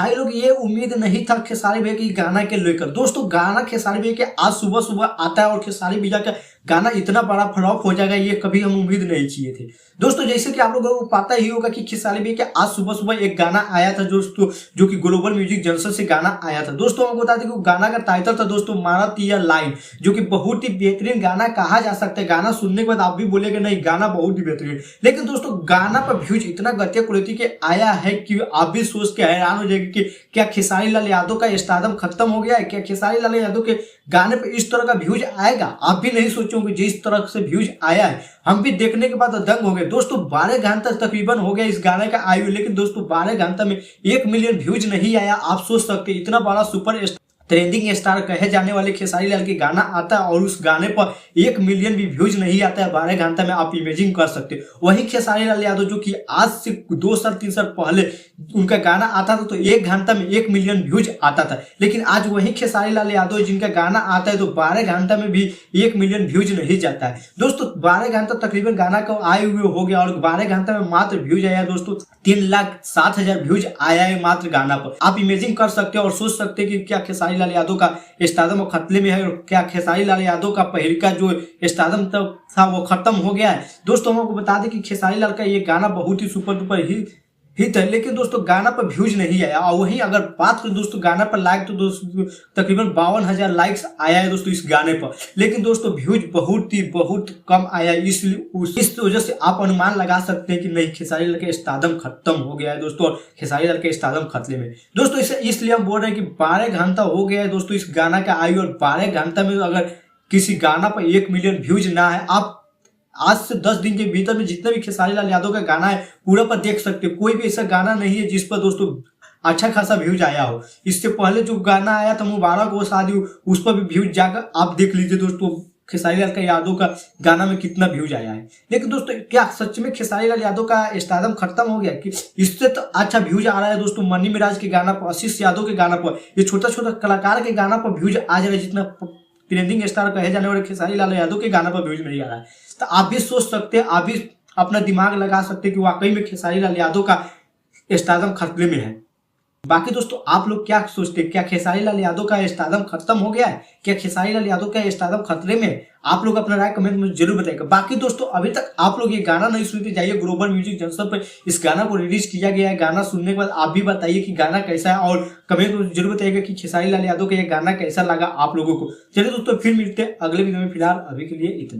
भाई लोग ये उम्मीद नहीं था खेसारी भैया की गाना के लेकर। दोस्तों गाना खेसारी भैया के आज सुबह सुबह आता है और खेसारी भैया का गाना इतना बड़ा फ्लॉप हो जाएगा ये कभी हम उम्मीद नहीं किए थे। दोस्तों जैसे कि आप लोगों को पता ही होगा कि खेसारी भैया के आज सुबह सुबह एक गाना आया था दोस्तों, जो कि ग्लोबल म्यूजिक जंक्शन से गाना आया था। दोस्तों हमको बता दें कि गाना का टाइटल था दोस्तों मारत या लाइन, जो कि बहुत ही बेहतरीन गाना कहा जा सकता है। गाना सुनने के बाद आप भी बोलेंगे नहीं गाना बहुत ही बेहतरीन, लेकिन दोस्तों गाना पर व्यूज इतना गतिया कुलती के आया है कि आप भी सोच के हैरान हो जाएंगे कि क्या खेसारी लाल यादव का स्टारडम खत्म हो गया है, क्या खेसारी लाल यादव के गाने पे इस तरह का व्यूज आएगा। आप भी नहीं सोचोगे जिस तरह से व्यूज आया है, हम भी देखने के बाद दंग हो गए। दोस्तों 12 घंटा तकरीबन हो गया इस गाने का आयु, लेकिन दोस्तों 12 घंटा में 1 मिलियन व्यूज नहीं आया। आप सोच सकते इतना बड़ा सुपर ट्रेंडिंग स्टार कहे जाने वाले खेसारी लाल की गाना आता है और उस गाने पर 1 मिलियन भी व्यूज नहीं आता है 12 घंटा में। आप इमेजिन कर सकते हो। वही खेसारी लाल यादव जो कि आज से 2 साल 3 साल पहले उनका गाना आता था तो 1 घंटा में 1 मिलियन व्यूज आता था, लेकिन आज वही खेसारी लाल यादव जिनका गाना आता है तो 12 घंटा में भी 1 मिलियन व्यूज नहीं जाता है। दोस्तों 12 घंटा तकरीबन गाना को आए हुए हो गया और 12 घंटा में मात्र व्यूज आया दोस्तों 3,07,000 व्यूज आया है मात्र गाना पर। आप इमेजिन कर सकते हो और सोच सकते हैं कि क्या खेसारी लाल यादव का स्टारडम खतरे में है और क्या खेसारी लाल यादव का पहले का जो स्टारडम था वो खत्म हो गया है। दोस्तों हम आपको बता दें कि खेसारी लाल का ये गाना बहुत ही सुपर डुपर हिट है, लेकिन दोस्तों गाना पर व्यूज नहीं आया। और वहीं अगर बात करें दोस्तों गाना पर लाइक तो दोस्तों तकरीबन 52,000 लाइक्स आया है दोस्तों इस गाने पर, लेकिन दोस्तों व्यूज बहुत कम आया है। इस वजह से आप अनुमान लगा सकते हैं कि नहीं खेसारी लाल का स्टारडम खत्म हो गया है दोस्तों, और खेसारी लाल के स्टारडम खतरे में। दोस्तों इसलिए हम बोल रहे हैं कि 12 घंटा हो गया है दोस्तों इस गाना का आयु, और 12 घंटा में अगर किसी गाना पर 1 मिलियन व्यूज ना है, आप आज से 10 दिन के भीतर में जितने भी खेसारी लाल यादव का गाना है पूरा पर देख सकते हो। कोई भी ऐसा गाना नहीं है जिस पर दोस्तों अच्छा खासा व्यूज आया हो। इससे पहले जो गाना आया था मुबारक हो शादी, उस पर भी व्यूज जाकर आप देख लीजिए दोस्तों खेसारी लाल का यादव का गाना में कितना व्यूज आया है। लेकिन दोस्तों क्या सच में खेसारी लाल यादव का स्टारडम खत्म हो गया कि इससे तो अच्छा व्यूज आ रहा है दोस्तों मनी मिराज के गाना पर, आशीष यादव के गाना पर, ये छोटा छोटा कलाकार के गाना पर व्यूज आ जा रहा है, जितना ट्रेंडिंग स्टार कहे जाने वाले खेसारी लाल यादव के गाना पर व्यूज नहीं आ रहा है। तो आप भी सोच सकते हैं, आप भी अपना दिमाग लगा सकते हैं कि वाकई में खेसारी लाल यादव का स्टारडम खतरे में है। बाकी दोस्तों आप लोग क्या सोचते हैं, क्या खेसारी लाल यादव का स्टारडम खत्म हो गया है, क्या खेसारी लाल यादव का स्टारडम खतरे में है? आप लोग अपना राय कमेंट में जरूर बताइएगा। बाकी दोस्तों अभी तक आप लोग ये गाना नहीं सुनते जाइए ग्लोबल म्यूजिक जंक्शन पर, इस गाना को रिलीज किया गया है। गाना सुनने के बाद आप भी बताइए कि गाना कैसा है और कमेंट में जरूर बताइएगा कि खेसारी लाल यादव का ये गाना कैसा लगा आप लोगों को। चलिए दोस्तों फिर मिलते हैं अगले वीडियो में, फिलहाल अभी के लिए इतना।